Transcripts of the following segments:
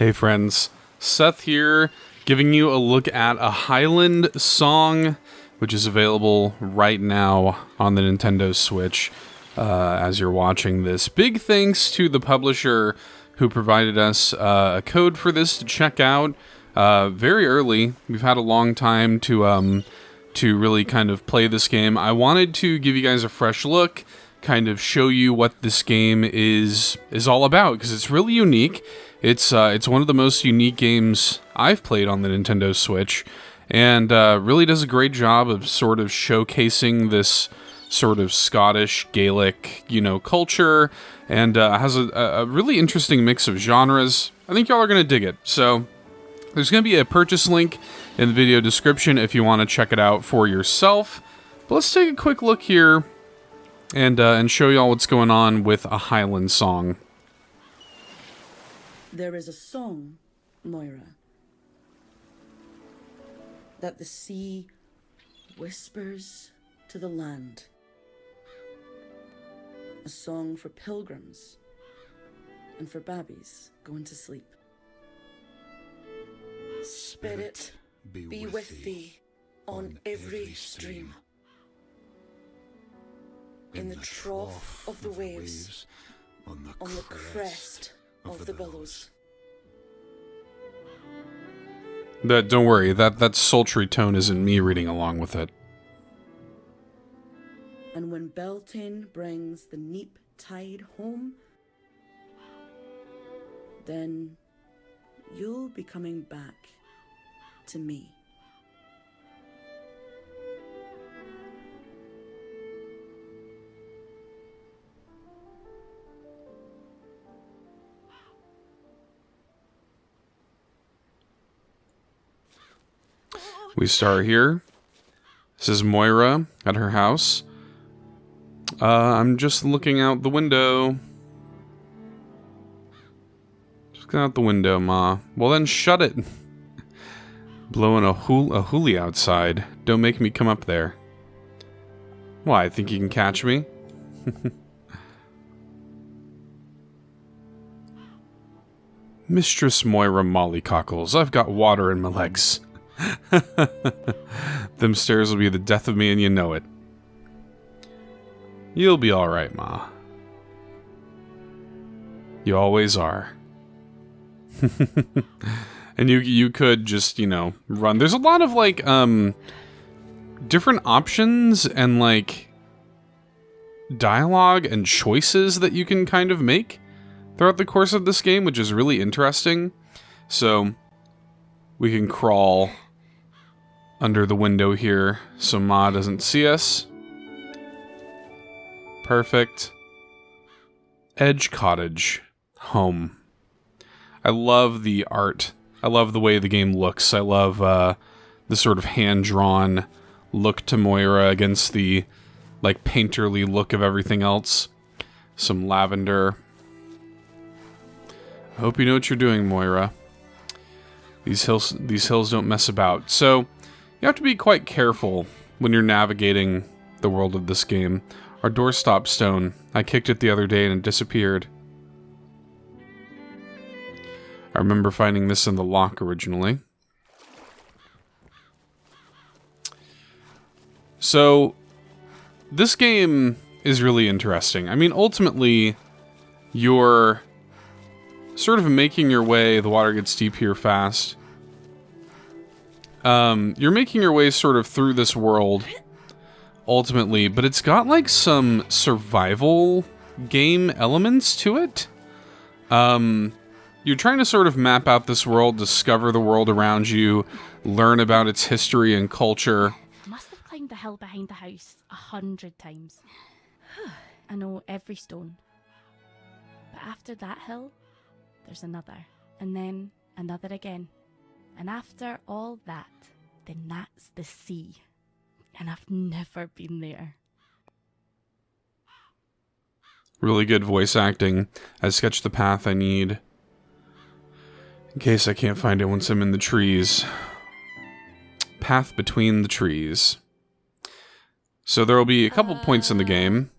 Hey friends, Seth here, giving you a look at A Highland Song, which is available right now on the Nintendo Switch as you're watching this. Big thanks to the publisher who provided us a code for this to check out very early. We've had a long time to really kind of play this game. I wanted to give you guys a fresh look, kind of show you what this game is all about, because it's really unique. It's one of the most unique games I've played on the Nintendo Switch, and really does a great job of sort of showcasing this sort of Scottish Gaelic, culture, and has a really interesting mix of genres. I think y'all are gonna dig it. So there's gonna be a purchase link in the video description if you want to check it out for yourself. But let's take a quick look here and show y'all what's going on with A Highland Song. There is a song, Moira, that the sea whispers to the land. A song for pilgrims and for babbies going to sleep. Spirit, be with thee on every stream. In the trough of the waves, on the crest of the billows. Don't worry, that sultry tone isn't me reading along with it. And when Beltane brings the neap tide home, then you'll be coming back to me. We start here. This is Moira at her house. I'm just looking out the window. Just looking out the window, Ma. Well then shut it. Blowing a hoolie outside. Don't make me come up there. Why, think you can catch me? Mistress Moira Mollycockles, I've got water in my legs. Them stairs will be the death of me and you know it. You'll be alright, Ma. You always are. And you could just, run. There's a lot of, different options and, dialogue and choices that you can kind of make throughout the course of this game, which is really interesting. So, we can crawl under the window here so Ma doesn't see us. Perfect. Edge Cottage. Home. I love the art. I love the way the game looks. I love the sort of hand-drawn look to Moira against the painterly look of everything else. Some lavender. I hope you know what you're doing, Moira. These hills don't mess about. So you have to be quite careful when you're navigating the world of this game. Our doorstop stone. I kicked it the other day and it disappeared. I remember finding this in the lock originally. So, this game is really interesting. I mean, ultimately, you're sort of making your way. The water gets deep here fast. You're making your way sort of through this world, ultimately, but it's got some survival game elements to it. You're trying to sort of map out this world, discover the world around you, learn about its history and culture. Must have climbed the hill behind the house 100 times. I know every stone. But after that hill, there's another, and then another again. And after all that, then that's the sea. And I've never been there. Really good voice acting. I sketched the path I need, in case I can't find it once I'm in the trees. Path between the trees. So there will be a couple points in the game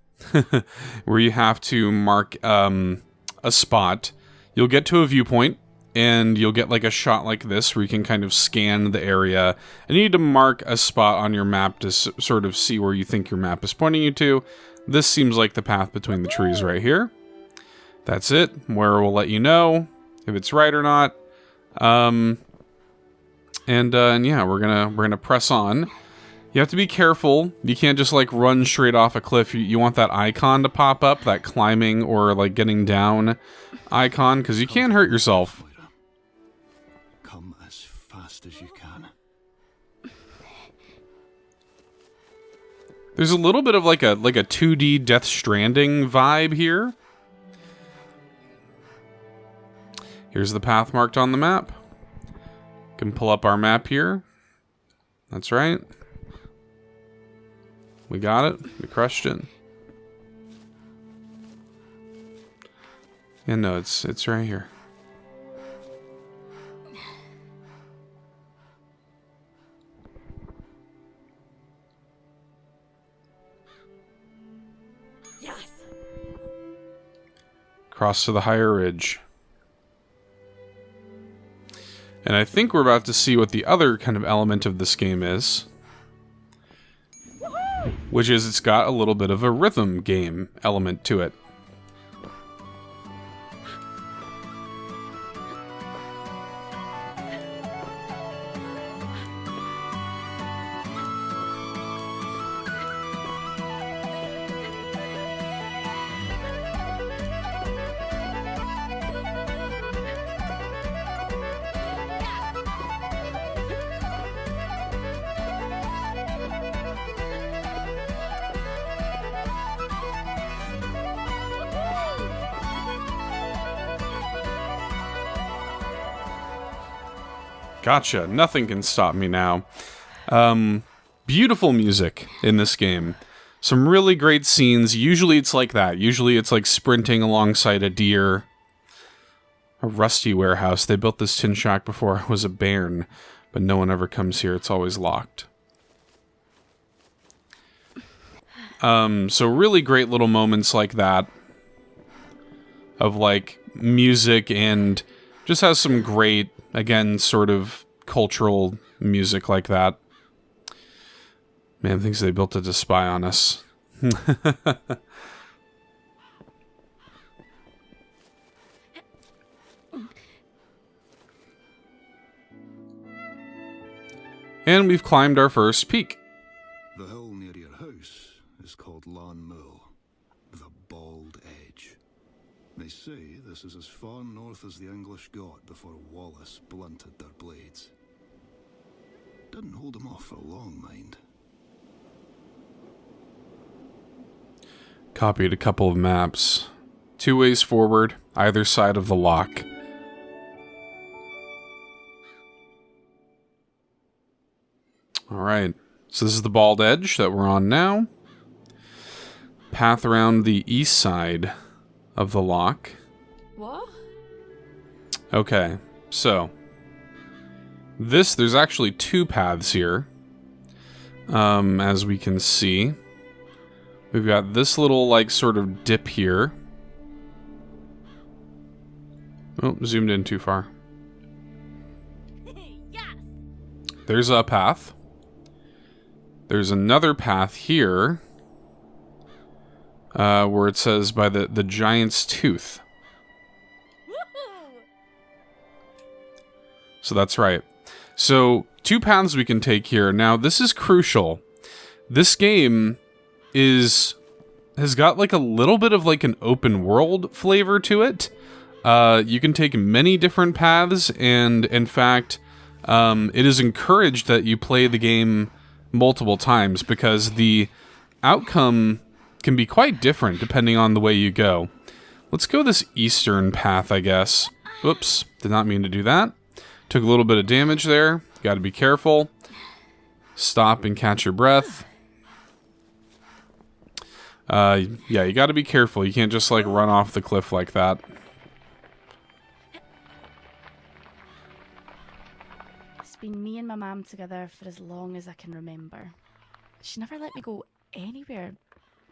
where you have to mark a spot. You'll get to a viewpoint and you'll get like a shot like this where you can kind of scan the area, and you need to mark a spot on your map to sort of see where you think your map is pointing you to. This seems like the path between the trees right here. That's it. Where we'll let you know if it's right or not. And yeah, we're gonna press on. You have to be careful. You can't just like run straight off a cliff. You want that icon to pop up, that climbing or like getting down icon, because you can hurt yourself. Come as fast as you can. There's a little bit of like a 2D Death Stranding vibe here. Here's the path marked on the map. Can pull up our map here. That's right. We got it. We crushed it. Yeah, no, it's right here. Yes. Cross to the higher ridge. And I think we're about to see what the other kind of element of this game is. Which is it's got a little bit of a rhythm game element to it. Gotcha. Nothing can stop me now. Beautiful music in this game. Some really great scenes. Usually it's like that. Usually it's like sprinting alongside a deer. A rusty warehouse. They built this tin shack before it was a bairn, but no one ever comes here. It's always locked. So really great little moments like that. Of like music, and just has some great, again, sort of cultural music like that. Man thinks they built it to spy on us. And we've climbed our first peak. The hill near your house is called Lan Mull, the Bald Edge. They say this is as far north as the English got before Wallace blunted their blades. Didn't hold them off for long, mind. Copied a couple of maps. 2 ways forward, either side of the lock. Alright, so this is the Bald Edge that we're on now. Path around the east side of the lock. What? Okay, so there's actually 2 paths here. As we can see. We've got this little, like, sort of dip here. Oh, zoomed in too far. Yes! There's a path. There's another path here. Where it says by the giant's tooth. Woohoo! So that's right. So 2 paths we can take here. Now this is crucial. This game has got like a little bit of like an open world flavor to it. You can take many different paths, and in fact, it is encouraged that you play the game multiple times because the outcome can be quite different depending on the way you go. Let's go this eastern path, I guess. Whoops, did not mean to do that. Took a little bit of damage there. Got to be careful. Stop and catch your breath. Yeah, you got to be careful. You can't just like run off the cliff like that. It's been me and my mum together for as long as I can remember. She never let me go anywhere.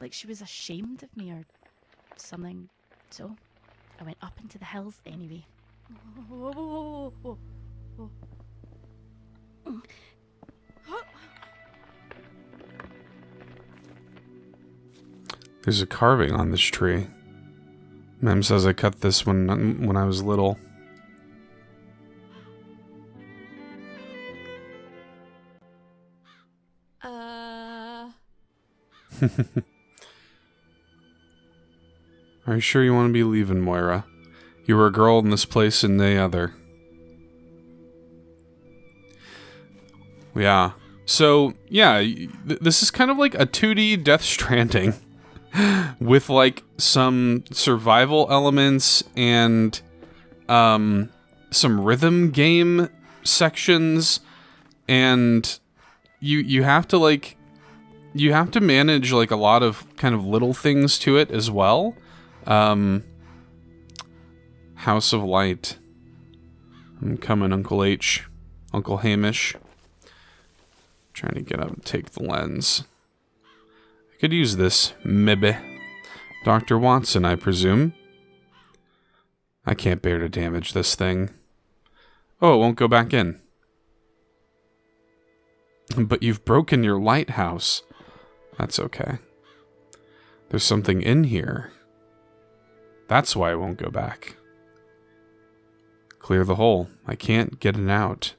Like she was ashamed of me or something. So I went up into the hills anyway. Whoa, whoa, whoa, whoa, whoa. There's a carving on this tree. Mem says I cut this when I was little. Are you sure you want to be leaving, Moira? You were a girl in this place and they other. Yeah. So, yeah, this is kind of like a 2D Death Stranding with like some survival elements and some rhythm game sections, and you have to like manage like a lot of kind of little things to it as well. House of Light. I'm coming, Uncle H. Uncle Hamish. Trying to get up and take the lens. I could use this, maybe. Dr. Watson, I presume. I can't bear to damage this thing. Oh, it won't go back in. But you've broken your lighthouse. That's okay. There's something in here. That's why I won't go back. Clear the hole. I can't get it out.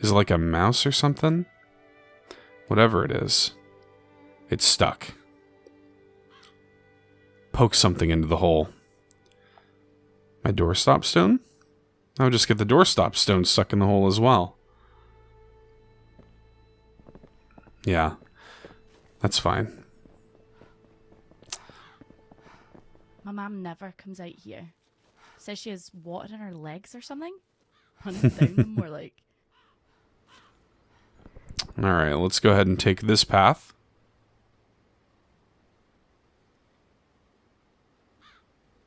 Is it like a mouse or something? Whatever it is. It's stuck. Poke something into the hole. My doorstop stone? I'll just get the doorstop stone stuck in the hole as well. Yeah. That's fine. My mum never comes out here. Says she has water in her legs or something. Running down them more like. Alright, let's go ahead and take this path.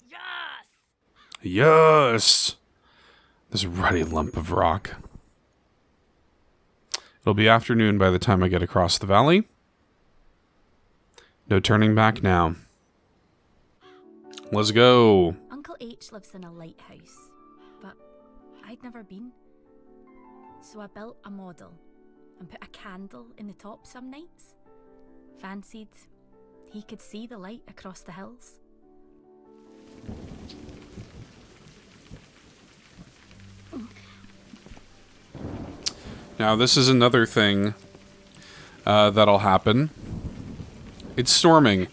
Yes! Yes! This ruddy lump of rock. It'll be afternoon by the time I get across the valley. No turning back now. Let's go. Uncle H lives in a lighthouse, but I'd never been. So I built a model and put a candle in the top some nights. Fancied he could see the light across the hills. Now, this is another thing that'll happen. It's storming.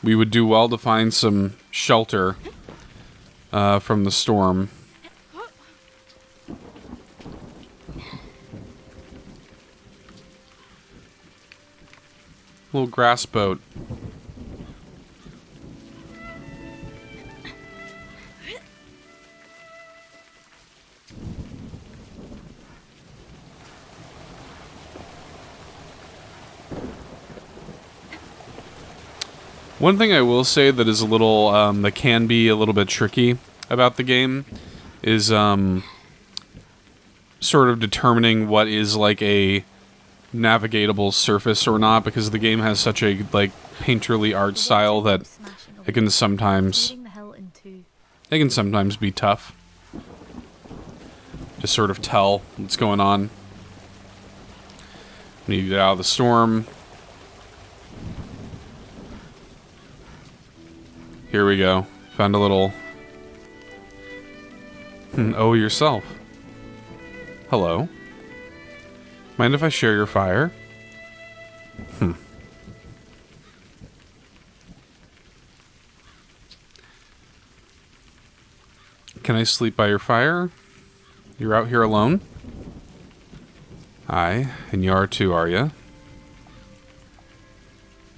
We would do well to find some shelter from the storm. Little grass boat. One thing I will say that is a little, that can be a little bit tricky about the game is, sort of determining what is, like, a navigatable surface or not, because the game has such a, like, painterly art style that it can sometimes be tough to sort of tell what's going on. We need to get out of the storm. Here we go. Found a little... Oh, yourself. Hello. Mind if I share your fire? Can I sleep by your fire? You're out here alone? Aye, and you are too, are you?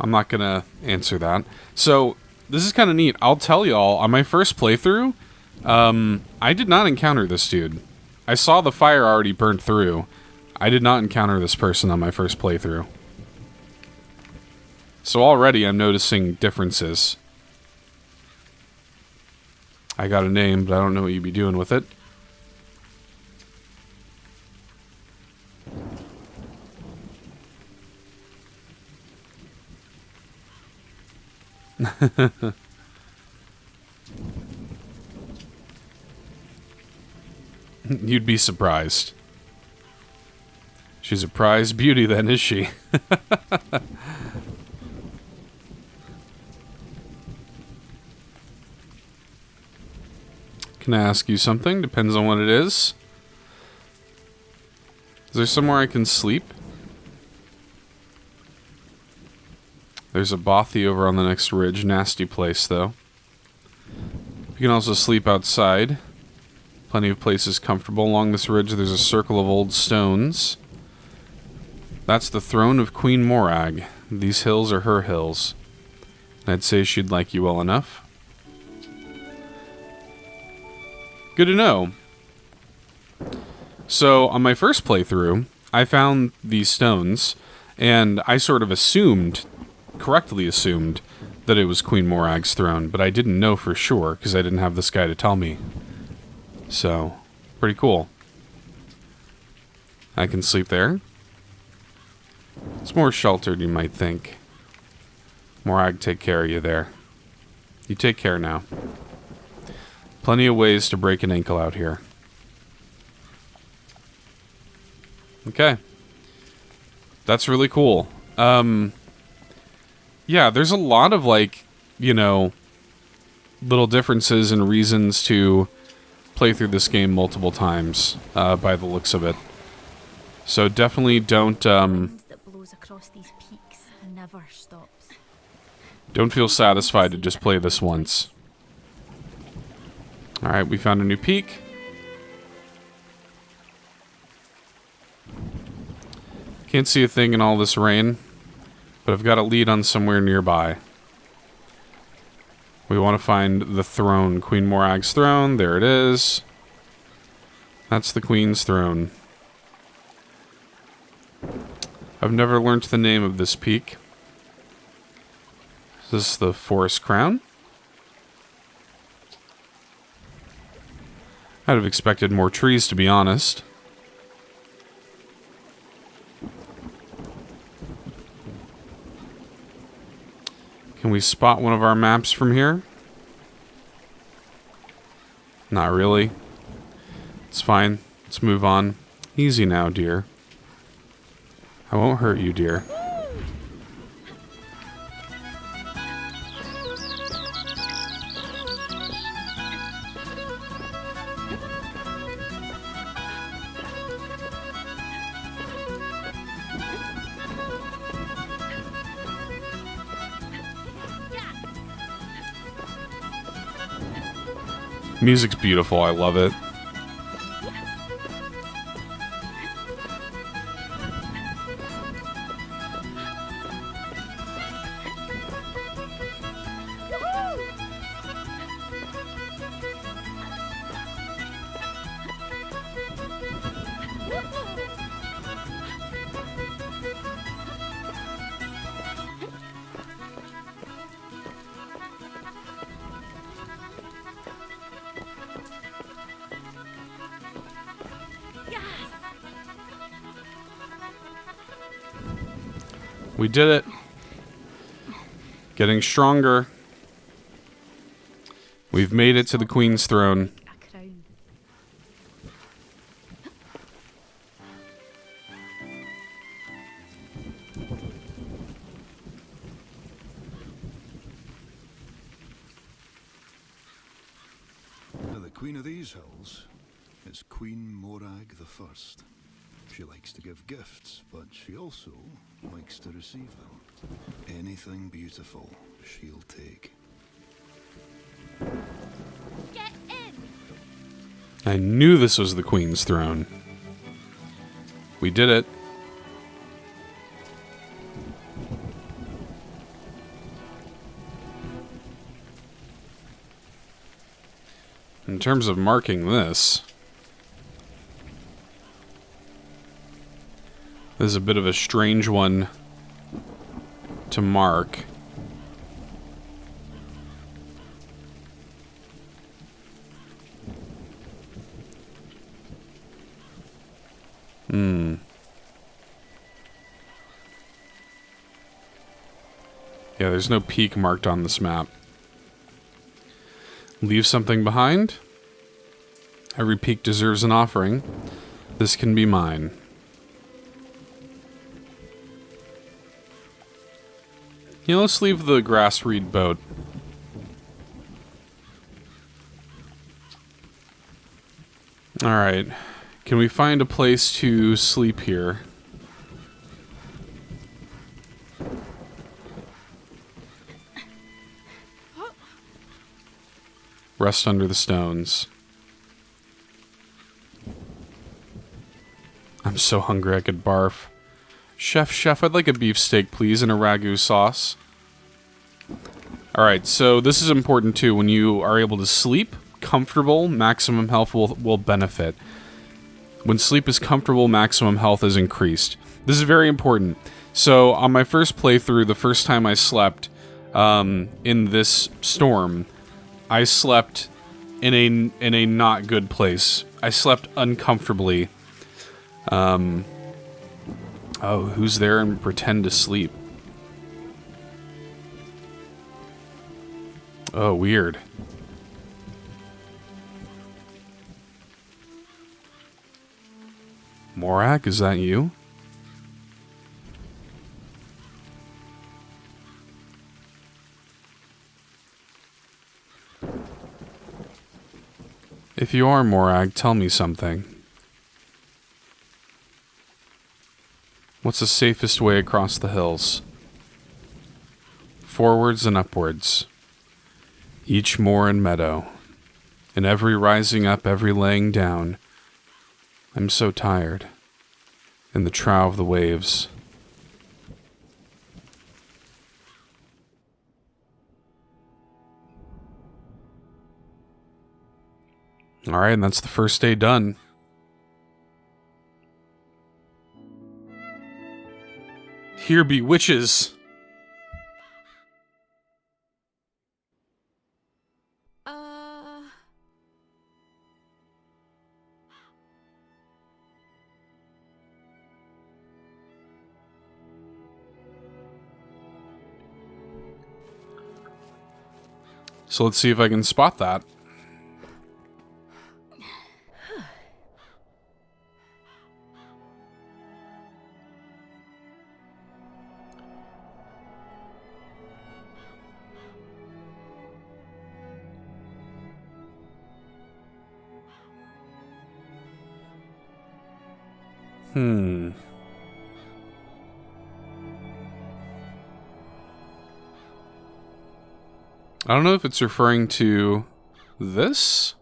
I'm not gonna answer that. So... this is kind of neat. I'll tell y'all, on my first playthrough, I did not encounter this dude. I saw the fire already burnt through. I did not encounter this person on my first playthrough. So already I'm noticing differences. I got a name, but I don't know what you'd be doing with it. You'd be surprised. She's a prize beauty then, is she? Can I ask you something? Depends on what it is. Is there somewhere I can sleep? There's a bothy over on the next ridge. Nasty place, though. You can also sleep outside. Plenty of places comfortable. Along this ridge, there's a circle of old stones. That's the throne of Queen Morag. These hills are her hills. I'd say she'd like you well enough. Good to know. So, on my first playthrough, I found these stones, and I sort of correctly assumed, that it was Queen Morag's throne, but I didn't know for sure, because I didn't have this guy to tell me. So, pretty cool. I can sleep there. It's more sheltered, you might think. Morag, take care of you there. You take care now. Plenty of ways to break an ankle out here. Okay. That's really cool. Yeah, there's a lot of, like, you know, little differences and reasons to play through this game multiple times, by the looks of it. So definitely don't, That blows across these peaks never stops. don't feel satisfied to just play this once. Alright, we found a new peak. Can't see a thing in all this rain, but I've got a lead on somewhere nearby. We want to find the throne. Queen Morag's throne. There it is. That's the Queen's throne. I've never learnt the name of this peak. Is this the Forest Crown? I'd have expected more trees, to be honest. Can we spot one of our maps from here? Not really. It's fine. Let's move on. Easy now, dear. I won't hurt you, dear. Music's beautiful. I love it. We did it. Getting stronger. We've made it to the Queen's throne. A crown. Now, the Queen of these hills is Queen Morag the First. She likes to give gifts, but she also likes to receive them. Anything beautiful, she'll take. Get in! I knew this was the Queen's throne. We did it. In terms of marking this, this is a bit of a strange one to mark. Yeah, there's no peak marked on this map. Leave something behind? Every peak deserves an offering. This can be mine. You know, let's leave the grass reed boat. Alright. Can we find a place to sleep here? Rest under the stones. I'm so hungry I could barf. Chef, I'd like a beefsteak, please, and a ragu sauce. Alright, so this is important too. When you are able to sleep comfortable, maximum health will benefit. When sleep is comfortable, maximum health is increased. This is very important. So, on my first playthrough, the first time I slept in this storm, I slept in a not good place. I slept uncomfortably. Oh, who's there and pretend to sleep? Oh, weird. Morak, is that you? If you are Morag, tell me something. What's the safest way across the hills? Forwards and upwards. Each moor and meadow. And every rising up, every laying down. I'm so tired. In the trough of the waves. Alright, and that's the first day done. Here be witches! So let's see if I can spot that. I don't know if it's referring to this.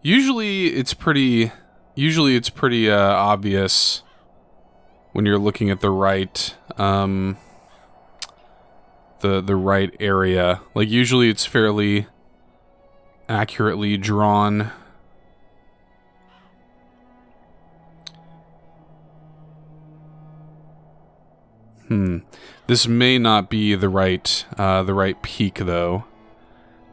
Usually it's pretty obvious when you're looking at the right the right area. Like usually it's fairly accurately drawn. This may not be the right peak, though,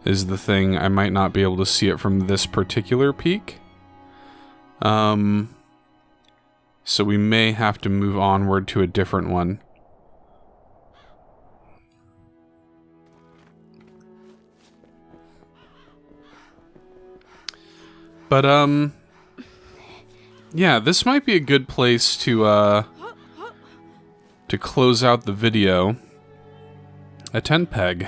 is the thing. I might not be able to see it from this particular peak. So we may have to move onward to a different one. But, yeah, this might be a good place to close out the video. A tent peg.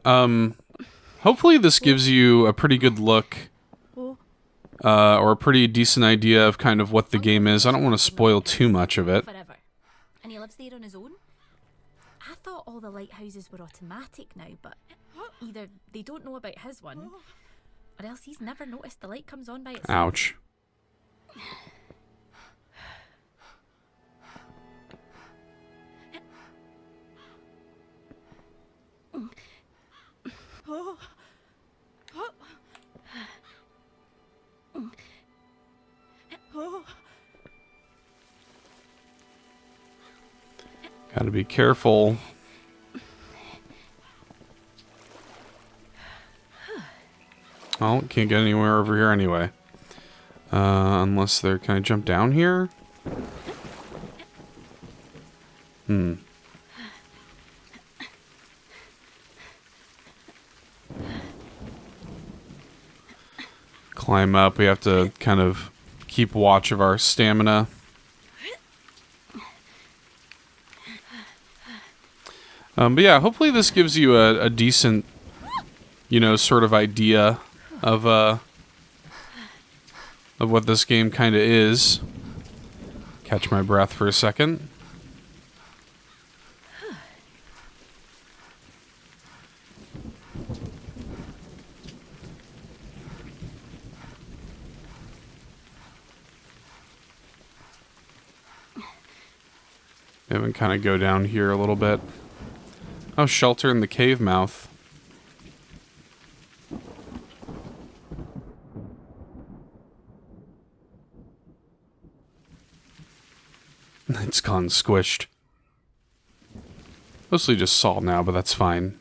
Hopefully this gives you a pretty good look, or a pretty decent idea of kind of what the game is. I don't want to spoil too much of it. Forever. And he lives there on his own? I thought all the lighthouses were automatic now, but either they don't know about his one, or else he's never noticed the light comes on by itself. Ouch. Gotta be careful. Well, can't get anywhere over here anyway. Unless they're... Can I jump down here? climb up. We have to kind of keep watch of our stamina. But yeah, hopefully this gives you a decent, you know, sort of idea of what this game kind of is. Catch my breath for a second. Maybe kind of go down here a little bit. Oh, shelter in the cave mouth. It's gone squished. Mostly just salt now, but that's fine.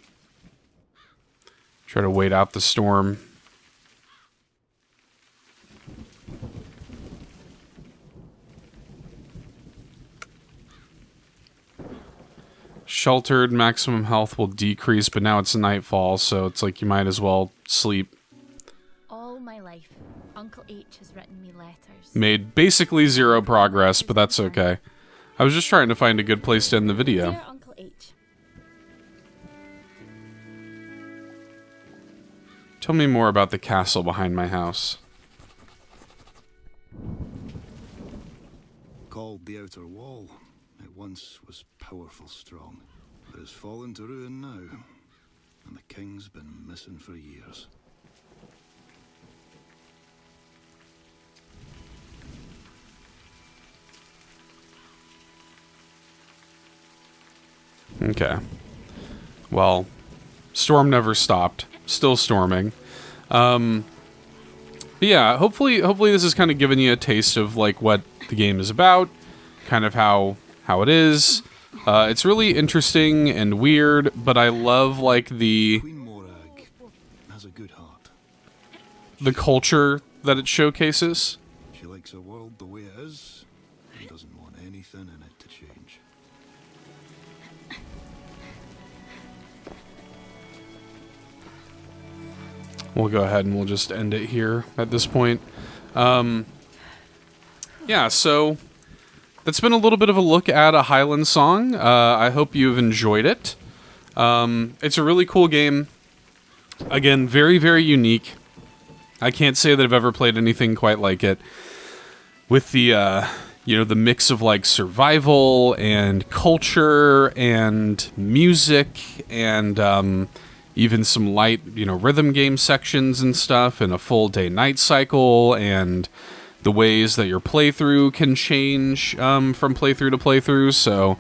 Try to wait out the storm. Sheltered, maximum health will decrease, but now it's nightfall, so it's like you might as well sleep. All my life, Uncle H has written me letters. Made basically zero progress, but that's okay. I was just trying to find a good place to end the video. Dear Uncle H. Tell me more about the castle behind my house. Called the Outer Wall, it once was powerful strong. It has fallen to ruin now, and the king's been missing for years. Okay. Well, storm never stopped. Still storming. But yeah, hopefully this is kind of giving you a taste of like what the game is about, kind of how it is. It's really interesting and weird, but I love like Queen Morag has a good heart. the culture that it showcases. She likes a world the way it is and doesn't want anything in it to change. We'll go ahead and we'll just end it here at this point. Yeah, so that's been a little bit of a look at A Highland Song. I hope you've enjoyed it. It's a really cool game. Again, very, very unique. I can't say that I've ever played anything quite like it. With the, you know, the mix of like survival and culture and music and even some light, you know, rhythm game sections and stuff, and a full day-night cycle, and the ways that your playthrough can change from playthrough to playthrough. So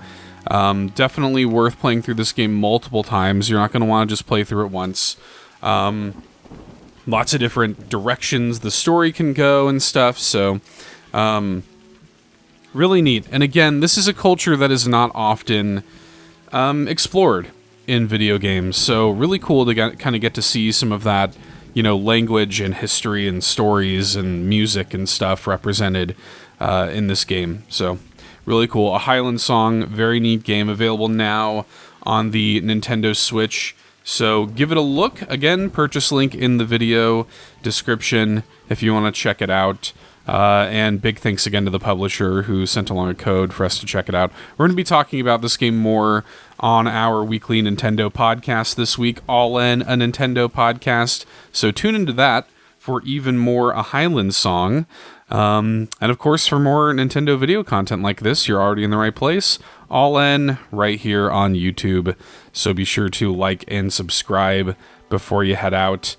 definitely worth playing through this game multiple times. You're not going to want to just play through it once. Lots of different directions the story can go and stuff. So really neat. And again, this is a culture that is not often explored in video games. So really cool to kind of get to see some of that, you know, language and history and stories and music and stuff represented in this game. So really cool. A Highland Song, very neat game, available now on the Nintendo Switch. So give it a look. Again, purchase link in the video description if you want to check it out. And big thanks again to the publisher who sent along a code for us to check it out. We're going to be talking about this game more on our weekly Nintendo podcast this week, All In, a Nintendo podcast. So tune into that for even more A Highland Song. And of course, for more Nintendo video content like this, you're already in the right place. All In, right here on YouTube. So be sure to like and subscribe before you head out.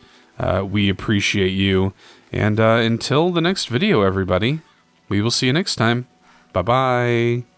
We appreciate you. And until the next video, everybody, we will see you next time. Bye-bye.